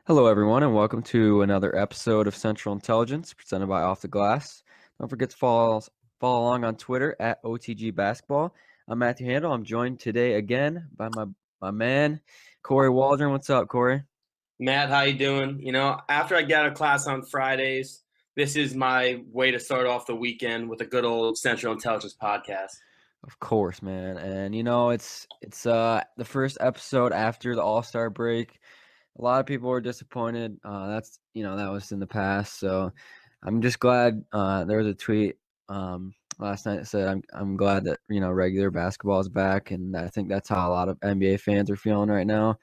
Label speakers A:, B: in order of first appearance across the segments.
A: Hello, everyone, and welcome to another episode of Central Intelligence presented by Off the Glass. Don't forget to follow along on Twitter at OTG Basketball. I'm Matthew Handel. I'm joined today again by my man, Kory Waldron. What's up, Kory?
B: Matt, how you doing? After I get out of class on Fridays, this is my way to start off the weekend with a good old Central Intelligence podcast.
A: Of course, man. And it's the first episode after the All-Star break. A lot of people were disappointed. That was in the past. So I'm just glad there was a tweet last night that said I'm glad that regular basketball is back, and I think that's how a lot of NBA fans are feeling right now.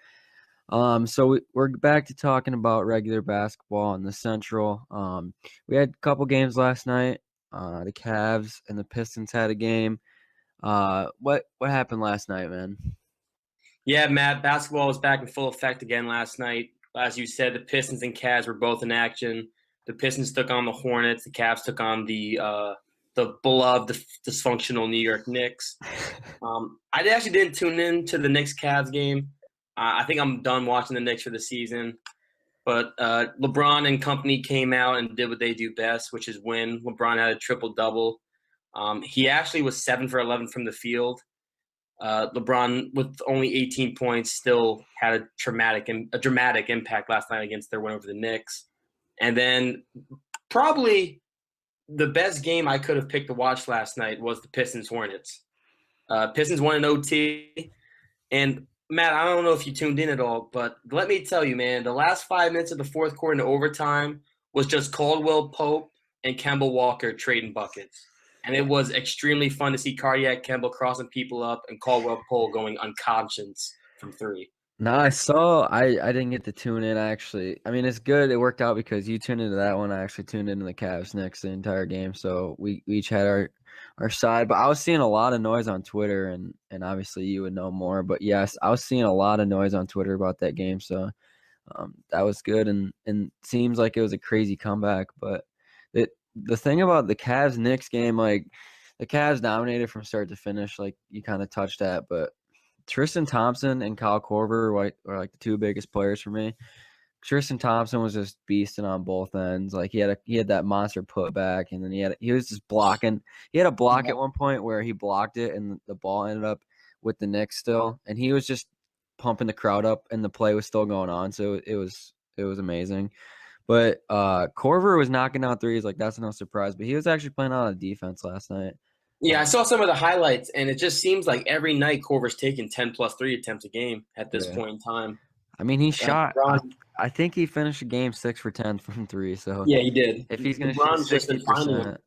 A: We're back to talking about regular basketball in the Central. We had a couple games last night. The Cavs and the Pistons had a game. What happened last night, man?
B: Yeah, Matt, basketball was back in full effect again last night. As you said, the Pistons and Cavs were both in action. The Pistons took on the Hornets. The Cavs took on the beloved dysfunctional New York Knicks. I actually didn't tune in to the Knicks Cavs game. I think I'm done watching the Knicks for the season. But LeBron and company came out and did what they do best, which is win. LeBron had a triple-double. He actually was 7 for 11 from the field. LeBron, with only 18 points, still had a dramatic impact last night against their win over the Knicks. And then probably the best game I could have picked to watch last night was the Pistons-Hornets. Pistons won in OT. And Matt, I don't know if you tuned in at all, but let me tell you, man, the last 5 minutes of the fourth quarter in overtime was just Caldwell Pope and Kemba Walker trading buckets. And it was extremely fun to see Cardiac Kemba crossing people up and Caldwell Pope going unconscious from three.
A: No, I saw. I didn't get to tune in. I mean, it's good. It worked out because you tuned into that one. I actually tuned into the Cavs next the entire game, so we each had our side. But I was seeing a lot of noise on Twitter, and obviously you would know more. But yes, I was seeing a lot of noise on Twitter about that game, so that was good. And seems like it was a crazy comeback. But the thing about the Cavs Knicks game, like the Cavs dominated from start to finish, like you kind of touched that, but Tristan Thompson and Kyle Korver were like the two biggest players for me. Tristan Thompson was just beasting on both ends. Like he had that monster putback, and then he was just blocking. He had a block at one point where he blocked it, and the ball ended up with the Knicks still, and he was just pumping the crowd up, and the play was still going on. So it was amazing. But Korver was knocking down threes, like that's no surprise. But he was actually playing on defense last night.
B: Yeah, I saw some of the highlights, and it just seems like every night Corver's taking 10 plus 3 attempts a game at this
A: Yeah.
B: point in time.
A: I mean, he shot.
B: LeBron,
A: I think he finished the game 6 for 10 from three. So
B: yeah, he did.
A: if he's gonna shoot
B: LeBron's just been
A: sixty
B: finding him.
A: percent,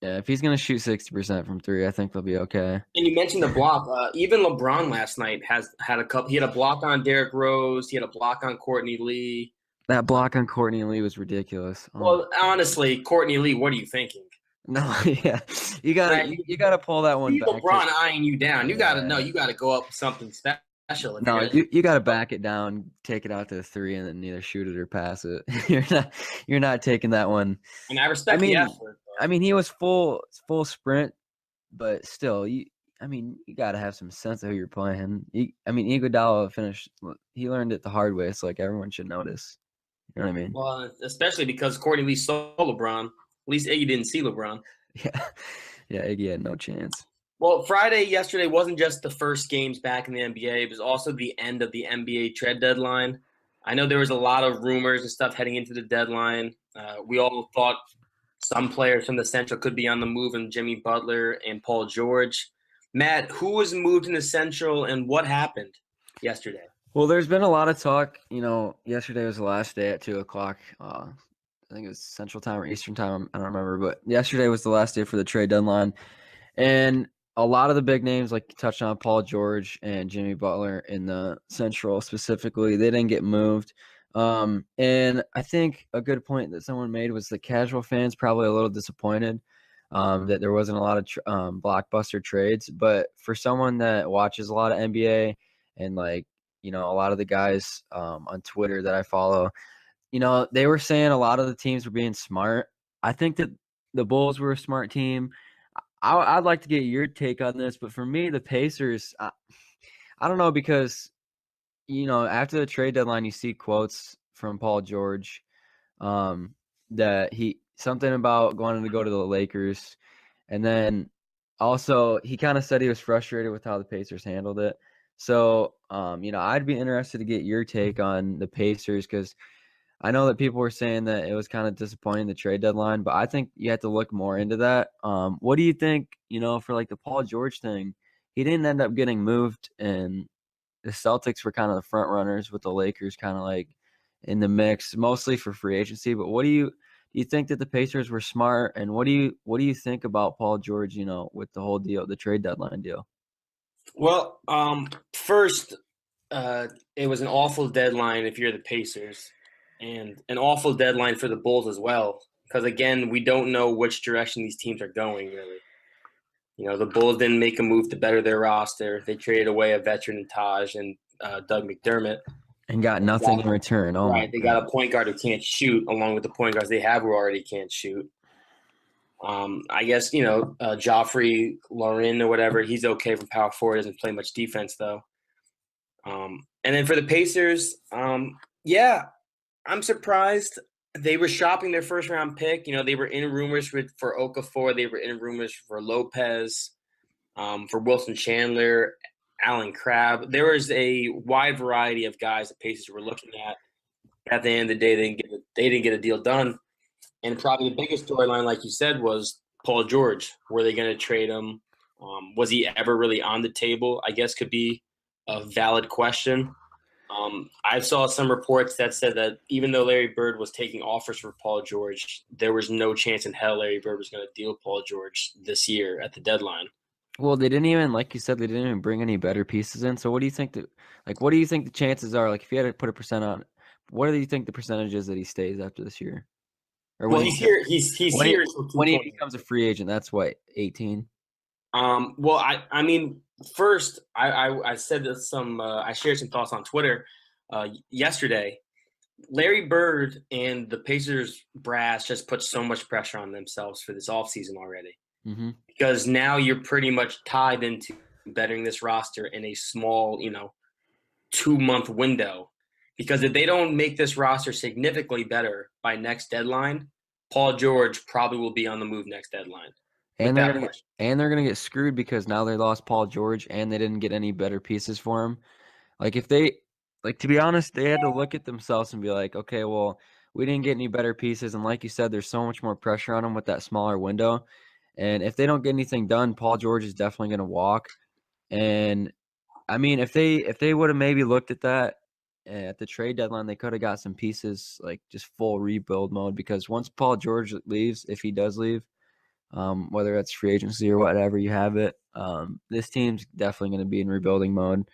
A: yeah, if he's gonna shoot 60% from three, I think they'll be okay.
B: And you mentioned the block. Even LeBron last night has had a couple. He had a block on Derrick Rose. He had a block on Courtney Lee.
A: That block on Courtney Lee was ridiculous. Oh my!
B: Well, honestly, Courtney Lee, what are you thinking?
A: No, yeah, you gotta pull that one
B: See
A: back.
B: LeBron eyeing you down. You got to know.
A: Yeah.
B: You got to go up with something special. If
A: No,
B: you're gonna,
A: you gotta back it down, take it out to the three, and then either shoot it or pass it. You're not taking that one.
B: and I
A: I
B: respect the
A: mean,
B: effort.
A: I mean, he was full sprint, but still, I mean, you got to have some sense of who you're playing. I mean, Iguodala finished. He learned it the hard way, so like everyone should notice. You know what I mean?
B: Well, especially because Courtney Lee saw LeBron. At least Iggy didn't see LeBron.
A: Yeah, yeah. Iggy had no chance.
B: Well, Friday yesterday wasn't just the first games back in the NBA. It was also the end of the NBA trade deadline. I know there was a lot of rumors and stuff heading into the deadline. We all thought some players from the Central could be on the move, and Jimmy Butler and Paul George. Matt, who was moved in the Central, and what happened yesterday?
A: Well, there's been a lot of talk. Yesterday was the last day at 2 o'clock. I think it was Central Time or Eastern Time. I don't remember, but yesterday was the last day for the trade deadline, and a lot of the big names, like you touched on, Paul George and Jimmy Butler in the Central specifically, they didn't get moved. And I think a good point that someone made was the casual fans probably a little disappointed that there wasn't a lot of blockbuster trades. But for someone that watches a lot of NBA and a lot of the guys on Twitter that I follow, they were saying a lot of the teams were being smart. I think that the Bulls were a smart team. I'd like to get your take on this, but for me, the Pacers, I don't know, because after the trade deadline, you see quotes from Paul George. That he something about wanting to go to the Lakers, and then also he kind of said he was frustrated with how the Pacers handled it. So, I'd be interested to get your take on the Pacers because I know that people were saying that it was kind of disappointing the trade deadline, but I think you have to look more into that. What do you think? For like the Paul George thing, he didn't end up getting moved, and the Celtics were kind of the front runners with the Lakers kind of like in the mix, mostly for free agency. But do you think that the Pacers were smart, and what do you think about Paul George? With the whole deal, the trade deadline deal.
B: Well, first, it was an awful deadline if you're the Pacers, and an awful deadline for the Bulls as well. Because again, we don't know which direction these teams are going. Really, the Bulls didn't make a move to better their roster. They traded away a veteran in Taj and Doug McDermott,
A: And got nothing in return. Oh my
B: right? They
A: God.
B: got a point guard who can't shoot, along with the point guards they have who already can't shoot. I guess Joffrey Lauren or whatever. He's okay from power forward. Doesn't play much defense though. And then for the Pacers, yeah, I'm surprised they were shopping their first round pick. They were in rumors for Okafor. They were in rumors for Lopez, for Wilson Chandler, Alan Crabb. There was a wide variety of guys the Pacers were looking at. At the end of the day, they didn't get a deal done. And probably the biggest storyline, like you said, was Paul George. Were they going to trade him? Was he ever really on the table? I guess could be a valid question. I saw some reports that said that even though Larry Bird was taking offers for Paul George, there was no chance in hell Larry Bird was going to deal Paul George this year at the deadline.
A: Well, they didn't even, like you said, they didn't even bring any better pieces in. So what do you think what do you think the chances are? Like, if you had to put a percent on, what do you think the percentage is that he stays after this year? Or
B: Well,
A: when
B: he's here. He's
A: when
B: here
A: he,
B: until
A: when he
B: 220.
A: becomes a free agent, that's what, 18?
B: Well, I mean, first, I said that I shared some thoughts on Twitter yesterday. Larry Bird and the Pacers brass just put so much pressure on themselves for this offseason already.
A: Mm-hmm.
B: Because now you're pretty much tied into bettering this roster in a small, 2-month window. Because if they don't make this roster significantly better by next deadline, Paul George probably will be on the move next deadline.
A: And they're gonna get screwed because now they lost Paul George and they didn't get any better pieces for him. Like if they to be honest, they had to look at themselves and be like, okay, well, we didn't get any better pieces, and like you said, there's so much more pressure on them with that smaller window. And if they don't get anything done, Paul George is definitely gonna walk. And I mean, if they would have maybe looked at that at the trade deadline, they could have got some pieces like just full rebuild mode because once Paul George leaves, if he does leave, whether that's free agency or whatever you have it, this team's definitely going to be in rebuilding mode.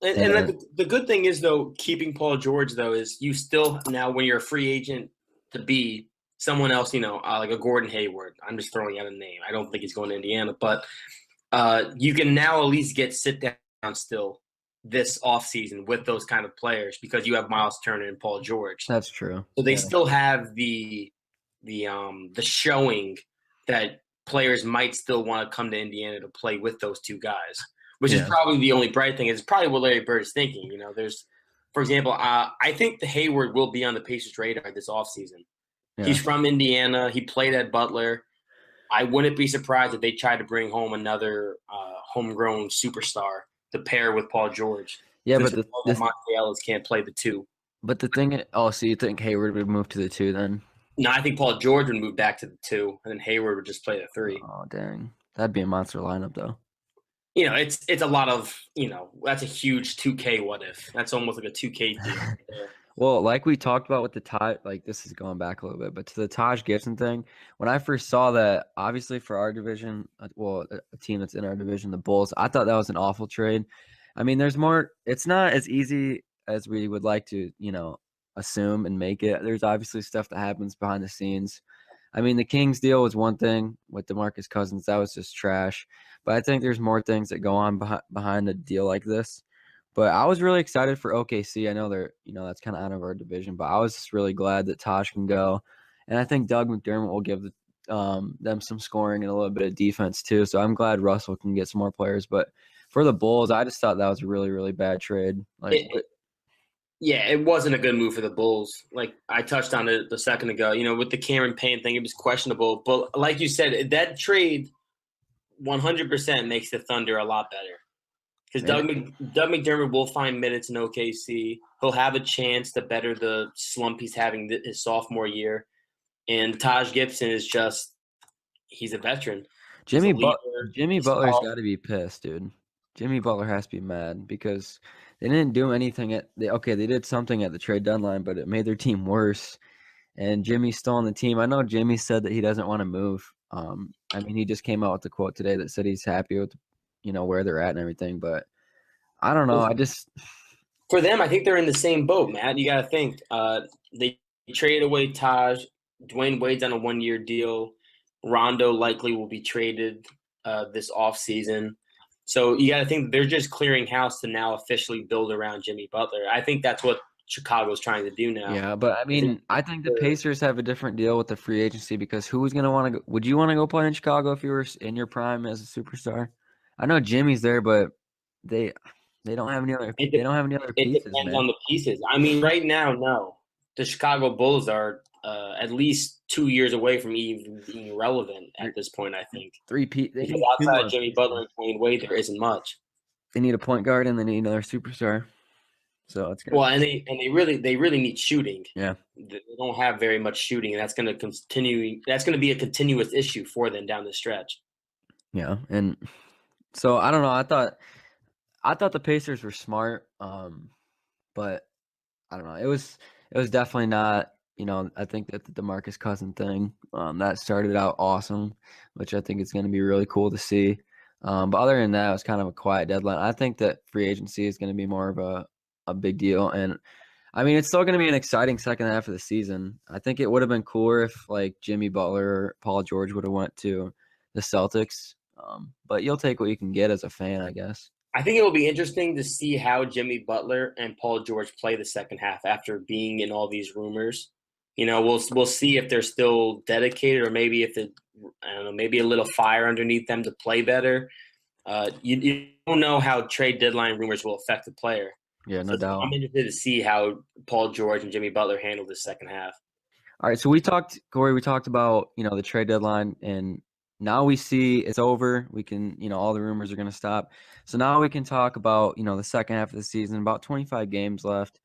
B: And the good thing is, though, keeping Paul George, though, is you still now, when you're a free agent, to be someone else, like a Gordon Hayward. I'm just throwing out a name. I don't think he's going to Indiana, but you can now at least sit down still this offseason with those kind of players because you have Miles Turner and Paul George.
A: That's true.
B: So they still have the showing that players might still want to come to Indiana to play with those two guys, which is probably the only bright thing. It's probably what Larry Bird is thinking. There's, for example, I think the Hayward will be on the Pacers' radar this offseason. Yeah. He's from Indiana. He played at Butler. I wouldn't be surprised if they tried to bring home another homegrown superstar to pair with Paul George.
A: Yeah, but
B: Monte Ellis can't play the two.
A: But the thing, so you think Hayward would move to the 2 then?
B: No, I think Paul George would move back to the 2, and then Hayward would just play the 3.
A: Oh, dang. That'd be a monster lineup, though.
B: It's a lot of, that's a huge 2K what if. That's almost like a 2K deal.
A: Well, like we talked about with the Taj, like this is going back a little bit, but to the Taj Gibson thing, when I first saw that, obviously for our division, a team that's in our division, the Bulls, I thought that was an awful trade. I mean, there's more, it's not as easy as we would like to, assume and make it. There's obviously stuff that happens behind the scenes. I mean, the Kings deal was one thing with DeMarcus Cousins. That was just trash. But I think there's more things that go on behind a deal like this. But I was really excited for OKC. I know they're, that's kind of out of our division, but I was just really glad that Taj can go. And I think Doug McDermott will give them some scoring and a little bit of defense too. So I'm glad Russell can get some more players. But for the Bulls, I just thought that was a really, really bad trade.
B: Yeah, it wasn't a good move for the Bulls. Like I touched on it a second ago. With the Cameron Payne thing, it was questionable. But like you said, that trade 100% makes the Thunder a lot better. Because
A: And
B: Doug McDermott will find minutes in OKC. He'll have a chance to better the slump he's having his sophomore year. And Taj Gibson is he's a veteran. He's a
A: Jimmy
B: leader.
A: but Jimmy
B: He's
A: Butler's
B: tall.
A: got to be pissed, dude. Jimmy Butler has to be mad because they didn't do anything they did something at the trade deadline, but it made their team worse. And Jimmy's still on the team. I know Jimmy said that he doesn't want to move. I mean, he just came out with the quote today that said he's happy with, where they're at and everything. But I don't know.
B: Well, for them, I think they're in the same boat, Matt. You got to think. They traded away Taj. Dwayne Wade's on a 1-year deal. Rondo likely will be traded this offseason. So you got to think they're just clearing house to now officially build around Jimmy Butler. I think that's what Chicago's trying to do now.
A: yeah, but I mean, I think the Pacers have a different deal with the free agency because who's going to want to go? Would you want to go play in Chicago if you were in your prime as a superstar? I know Jimmy's there, but they don't have any other
B: It
A: pieces,
B: depends on
A: man.
B: the pieces. I mean, right now, no. The Chicago Bulls are at least 2 years away from even being relevant at this point, I think.
A: They
B: Because
A: need two
B: outside
A: more
B: of Jimmy
A: pieces.
B: Butler and Dwayne Wade, there isn't much.
A: They need a point guard and they need another superstar. So it's gonna
B: Well,
A: be
B: they really need shooting.
A: yeah.
B: They don't have very much shooting, and that's going to continue. That's going to be a continuous issue for them down the stretch.
A: Yeah. And so I don't know. I thought the Pacers were smart. But I don't know. It was definitely not, I think that the DeMarcus Cousins thing, that started out awesome, which I think is going to be really cool to see. But other than that, it was kind of a quiet deadline. I think that free agency is going to be more of a big deal. And I mean, it's still going to be an exciting second half of the season. I think it would have been cooler if like Jimmy Butler or Paul George would have went to the Celtics. But you'll take what you can get as a fan, I guess.
B: I think it will be interesting to see how Jimmy Butler and Paul George play the second half after being in all these rumors. We'll see if they're still dedicated, or maybe if I don't know, maybe a little fire underneath them to play better. You don't know how trade deadline rumors will affect the player.
A: Yeah, no
B: So
A: doubt.
B: I'm interested to see how Paul George and Jimmy Butler handle the second half.
A: All right, so Kory, we talked about, the trade deadline, and now we see it's over. We can, all the rumors are going to stop. So now we can talk about, the second half of the season, about 25 games left.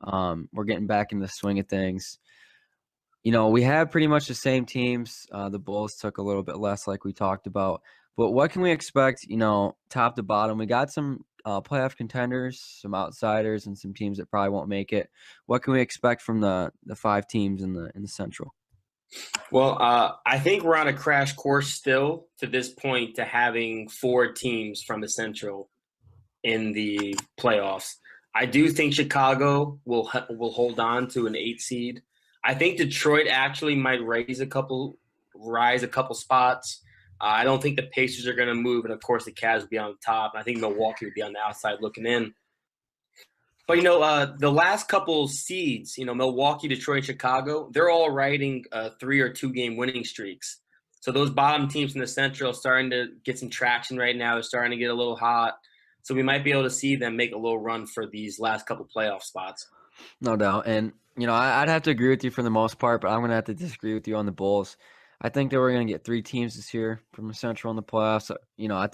A: We're getting back in the swing of things. We have pretty much the same teams. The Bulls took a little bit less, like we talked about. But what can we expect, top to bottom? We got some playoff contenders, some outsiders, and some teams that probably won't make it. What can we expect from the 5 teams in the Central?
B: Well, I think we're on a crash course still to this point to having 4 teams from the Central in the playoffs. I do think Chicago will hold on to an 8 seed. I think Detroit actually might rise a couple spots. I don't think the Pacers are going to move, and of course the Cavs will be on the top. I think Milwaukee would be on the outside looking in. But the last couple seeds, Milwaukee, Detroit, Chicago, they're all riding 3 or 2 game winning streaks. So those bottom teams in the Central are starting to get some traction right now. They're starting to get a little hot. So we might be able to see them make a little run for these last couple playoff spots.
A: No doubt. And, I'd have to agree with you for the most part, but I'm going to have to disagree with you on the Bulls. I think that we're going to get 3 teams this year from the Central in the playoffs. I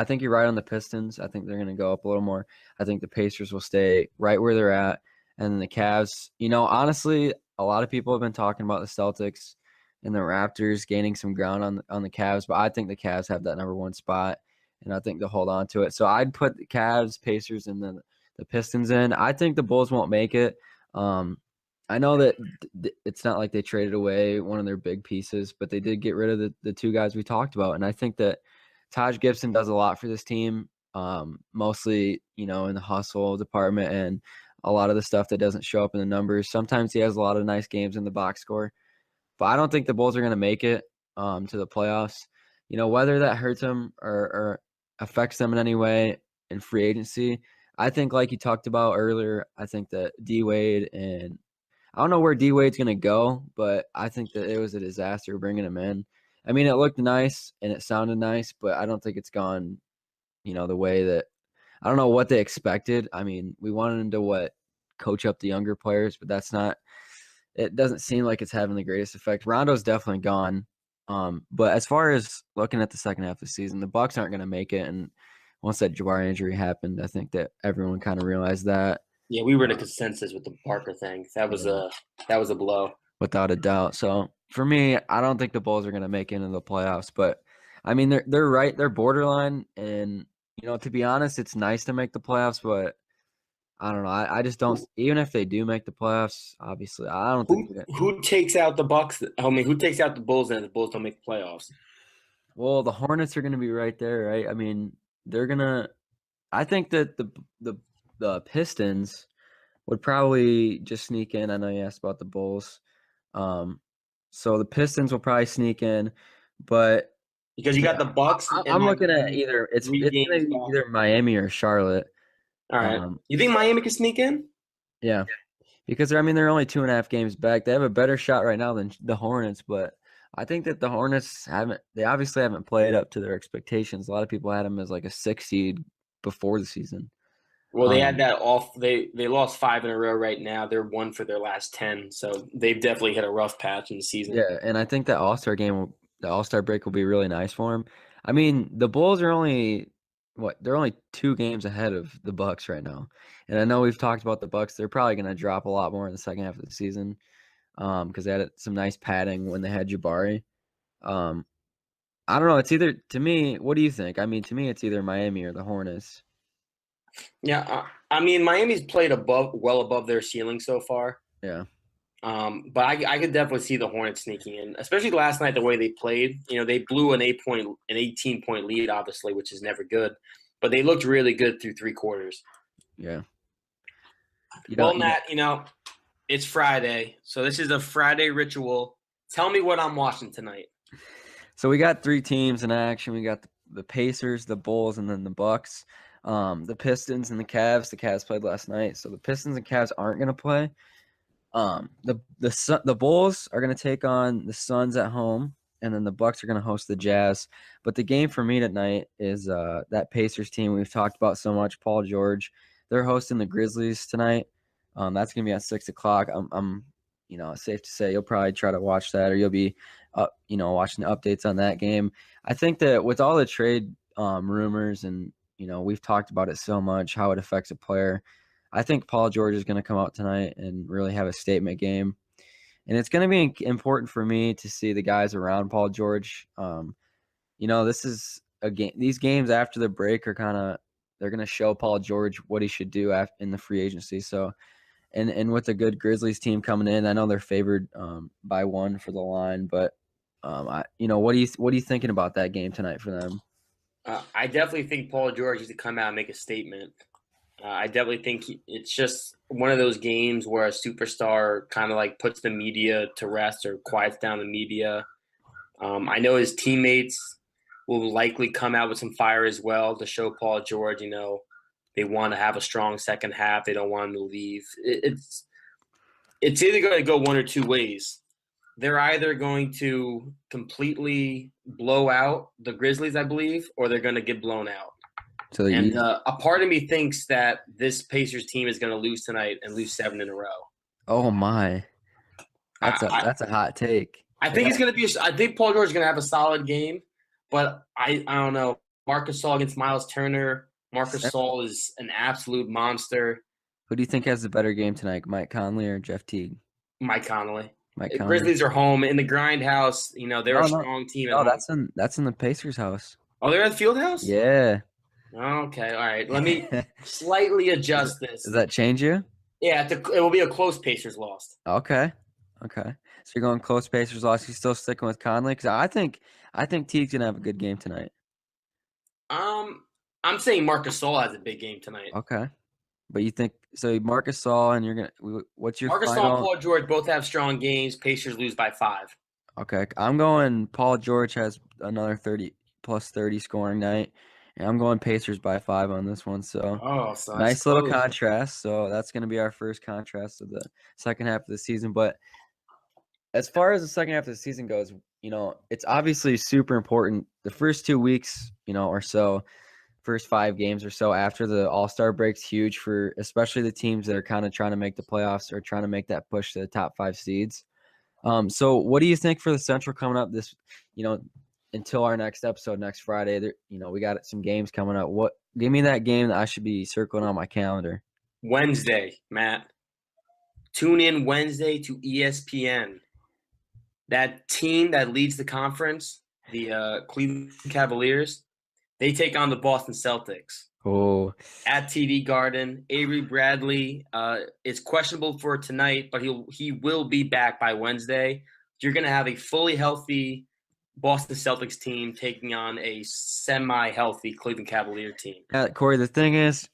A: think you're right on the Pistons. I think they're going to go up a little more. I think the Pacers will stay right where they're at. And then the Cavs, honestly, a lot of people have been talking about the Celtics and the Raptors gaining some ground on the Cavs, but I think the Cavs have that number 1 spot, and I think they'll hold on to it. So I'd put the Cavs, Pacers, and then the Pistons in. I think the Bulls won't make it. I know that it's not like they traded away one of their big pieces, but they did get rid of the 2 guys we talked about. And I think that Taj Gibson does a lot for this team, mostly, in the hustle department and a lot of the stuff that doesn't show up in the numbers. Sometimes he has a lot of nice games in the box score, but I don't think the Bulls are going to make it to the playoffs. Whether that hurts them or affects them in any way in free agency, I think like you talked about earlier, I think that D-Wade and I don't know where D-Wade's going to go, but I think that it was a disaster bringing him in. I mean, it looked nice and it sounded nice, but I don't think it's gone, the way that – I don't know what they expected. I mean, we wanted him to coach up the younger players, but it doesn't seem like it's having the greatest effect. Rondo's definitely gone. But as far as looking at the second half of the season, the Bucks aren't going to make it. And once that Jabari injury happened, I think that everyone kind of realized that.
B: Yeah, we were in a consensus with the Parker thing. That was a blow.
A: Without a doubt. So for me, I don't think the Bulls are going to make it into the playoffs. But I mean, they're right. They're borderline. And to be honest, it's nice to make the playoffs, but I don't know. I just don't. Even if they do make the playoffs, obviously, I don't think
B: who takes out the Bucks. I mean, who takes out the Bulls and the Bulls don't make the playoffs?
A: Well, the Hornets are going to be right there, right? I mean, they're gonna. I think that the Pistons would probably just sneak in. I know you asked about the Bulls, so the Pistons will probably sneak in, but
B: because you got the Bucks.
A: I'm looking at it's gonna be either Miami or Charlotte.
B: All right. You think Miami can sneak in?
A: Yeah, because they're only 2.5 games back. They have a better shot right now than the Hornets, but I think that the Hornets obviously haven't played up to their expectations. A lot of people had them as like a 6 seed before the season.
B: Well, they had that off. They lost 5 in a row right now. They're 1 for their last 10, so they've definitely hit a rough patch in the season.
A: Yeah, and I think that the All-Star break will be really nice for them. I mean, the Bulls are they're only 2 games ahead of the Bucks right now. And I know we've talked about the Bucks. They're probably going to drop a lot more in the second half of the season because they had some nice padding when they had Jabari. I don't know. It's either, to me, what do you think? I mean, to me, it's either Miami or the Hornets.
B: Yeah, I mean, Miami's played well above their ceiling so far.
A: Yeah.
B: But I could definitely see the Hornets sneaking in, especially last night, the way they played. They blew an 18-point lead, obviously, which is never good. But they looked really good through 3 quarters.
A: Yeah.
B: Matt, it's Friday. So this is a Friday ritual. Tell me what I'm watching tonight.
A: So we got 3 teams in action. We got the Pacers, the Bulls, and then the Bucks. The Pistons and the Cavs. The Cavs played last night. So the Pistons and Cavs aren't going to play. The Bulls are going to take on the Suns at home, and then the Bucks are going to host the Jazz. But the game for me tonight is that Pacers team we've talked about so much, Paul George. They're hosting the Grizzlies tonight. That's going to be at 6:00. I'm safe to say you'll probably try to watch that, or you'll be watching the updates on that game. I think that with all the trade rumors and we've talked about it so much, how it affects a player, I think Paul George is going to come out tonight and really have a statement game. And it's going to be important for me to see the guys around Paul George. This is a game. These games after the break are they're going to show Paul George what he should do in the free agency. So, and with a good Grizzlies team coming in, I know they're favored by 1 for the line, but what are you thinking about that game tonight for them?
B: I definitely think Paul George needs to come out and make a statement. I definitely think it's just one of those games where a superstar kind of like puts the media to rest or quiets down the media. I know his teammates will likely come out with some fire as well to show Paul George, they want to have a strong second half. They don't want him to leave. It's either going to go one or two ways. They're either going to completely blow out the Grizzlies, I believe, or they're going to get blown out. So a part of me thinks that this Pacers team is going to lose tonight and lose 7 in a row.
A: Oh my, that's a hot take.
B: I think it's going to be. I think Paul George is going to have a solid game, but I don't know. Marc Gasol against Miles Turner. Marc Gasol is an absolute monster.
A: Who do you think has the better game tonight, Mike Conley or Jeff Teague?
B: Mike Conley. Grizzlies are home in the grind house. They're a strong team.
A: Oh, that's in the Pacers' house.
B: Oh, they're at the field house?
A: Yeah.
B: Okay, all right. Let me slightly adjust this.
A: Does that change you?
B: Yeah, it will be a close Pacers loss.
A: Okay. So you're going close Pacers loss. You still sticking with Conley? Because I think Teague's gonna have a good game tonight.
B: I'm saying Marc Gasol has a big game tonight.
A: Okay, but you think so? Marc Gasol and you're gonna. What's your
B: Marc Gasol and Paul George both have strong games. Pacers lose by 5.
A: Okay, I'm going. Paul George has another 30 scoring night. And I'm going Pacers by 5 on this one. So, nice little contrast. So that's going to be our first contrast of the second half of the season. But as far as the second half of the season goes, it's obviously super important. The first 2 weeks, or so, first 5 games or so after the All-Star break's huge for especially the teams that are kind of trying to make the playoffs or trying to make that push to the top 5 seeds. So what do you think for the Central coming up this, until our next episode next Friday? There, we got some games coming up. Give me that game that I should be circling on my calendar.
B: Wednesday, Matt. Tune in Wednesday to ESPN. That team that leads the conference, the Cleveland Cavaliers, they take on the Boston Celtics.
A: Oh,
B: at TD Garden. Avery Bradley is questionable for tonight, but he will be back by Wednesday. You're going to have a fully healthy Boston Celtics team taking on a semi-healthy Cleveland Cavalier team.
A: Kory, the thing is,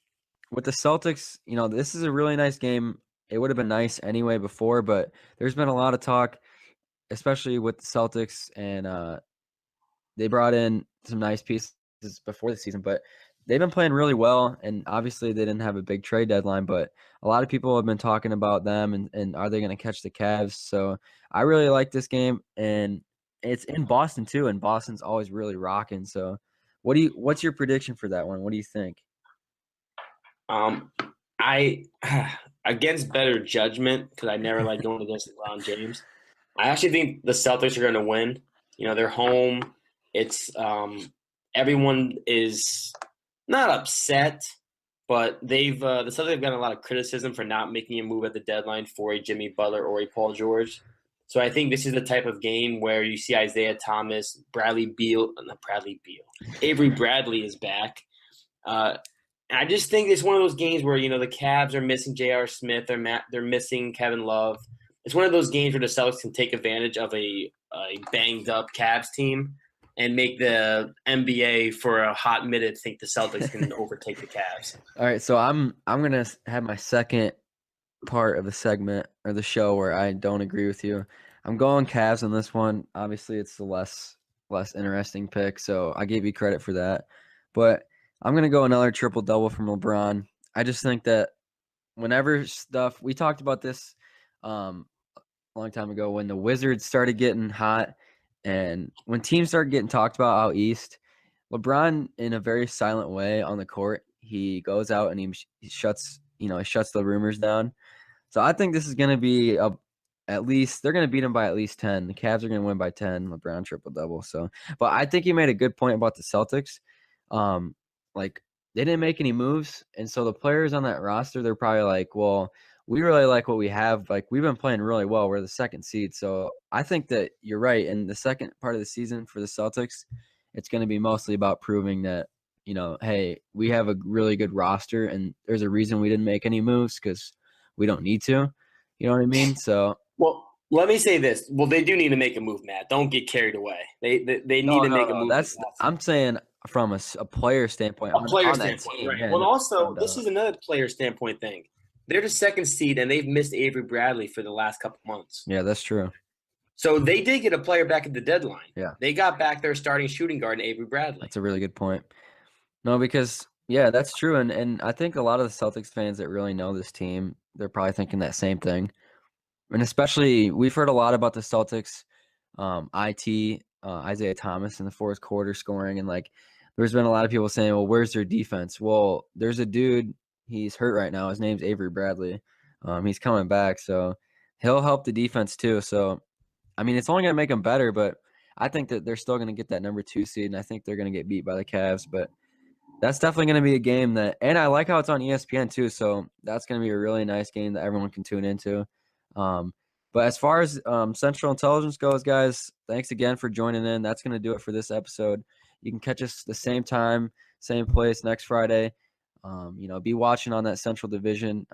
A: with the Celtics, this is a really nice game. It would have been nice anyway before, but there's been a lot of talk, especially with the Celtics, and they brought in some nice pieces before the season, but they've been playing really well, and obviously they didn't have a big trade deadline, but a lot of people have been talking about them and are they going to catch the Cavs? So I really like this game, and it's in Boston too, and Boston's always really rocking. So what's your prediction for that one? What do you think?
B: I against better judgment, because I never like going against LeBron James. I actually think the Celtics are going to win. They're home. It's everyone is not upset, but the Celtics have gotten a lot of criticism for not making a move at the deadline for a Jimmy Butler or a Paul George. So I think this is the type of game where you see Isaiah Thomas, Avery Bradley is back. I just think it's one of those games where, the Cavs are missing J.R. Smith, they're missing Kevin Love. It's one of those games where the Celtics can take advantage of a banged up Cavs team and make the NBA for a hot minute think the Celtics can overtake the Cavs.
A: All right, so I'm gonna have my second part of the segment or the show where I don't agree with you. I'm going Cavs on this one. Obviously, it's the less interesting pick, so I gave you credit for that. But I'm gonna go another triple double from LeBron. I just think that whenever we talked about this a long time ago when the Wizards started getting hot. And when teams start getting talked about out east, LeBron, in a very silent way on the court, he goes out and he shuts the rumors down. So I think this is going to be at least they're going to beat him by at least 10. The Cavs are going to win by 10. LeBron triple double. So, but I think you made a good point about the Celtics. Like they didn't make any moves, and so the players on that roster, they're probably like, well, we really like what we have. Like, we've been playing really well. We're the second seed. So I think that you're right. In the second part of the season for the Celtics, it's going to be mostly about proving that, hey, we have a really good roster, and there's a reason we didn't make any moves because we don't need to. You know what I mean? So,
B: well, let me say this. Well, they do need to make a move, Matt. Don't get carried away. They need to make a move.
A: I'm saying from a player standpoint.
B: A player standpoint, right. Yeah, well, also, this is another player standpoint thing. They're the second seed, and they've missed Avery Bradley for the last couple months.
A: Yeah, that's true.
B: So they did get a player back at the deadline.
A: Yeah.
B: They got back their starting shooting guard, Avery Bradley.
A: That's a really good point. No, because, yeah, that's true. And I think a lot of the Celtics fans that really know this team, they're probably thinking that same thing. And especially, we've heard a lot about the Celtics, Isaiah Thomas in the fourth quarter scoring. And, there's been a lot of people saying, well, where's their defense? Well, there's a dude. He's hurt right now. His name's Avery Bradley. He's coming back, so he'll help the defense too. So, I mean, it's only going to make them better, but I think that they're still going to get that number 2 seed, and I think they're going to get beat by the Cavs. But that's definitely going to be a game and I like how it's on ESPN too, so that's going to be a really nice game that everyone can tune into. But as far as Central Intelligence goes, guys, thanks again for joining in. That's going to do it for this episode. You can catch us the same time, same place next Friday. Be watching on that Central Division.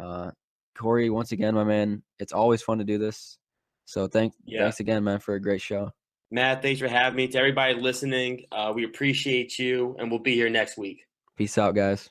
A: Kory, once again, my man, it's always fun to do this. So thanks again, man, for a great show.
B: Matt, thanks for having me. To everybody listening, we appreciate you, and we'll be here next week.
A: Peace out, guys.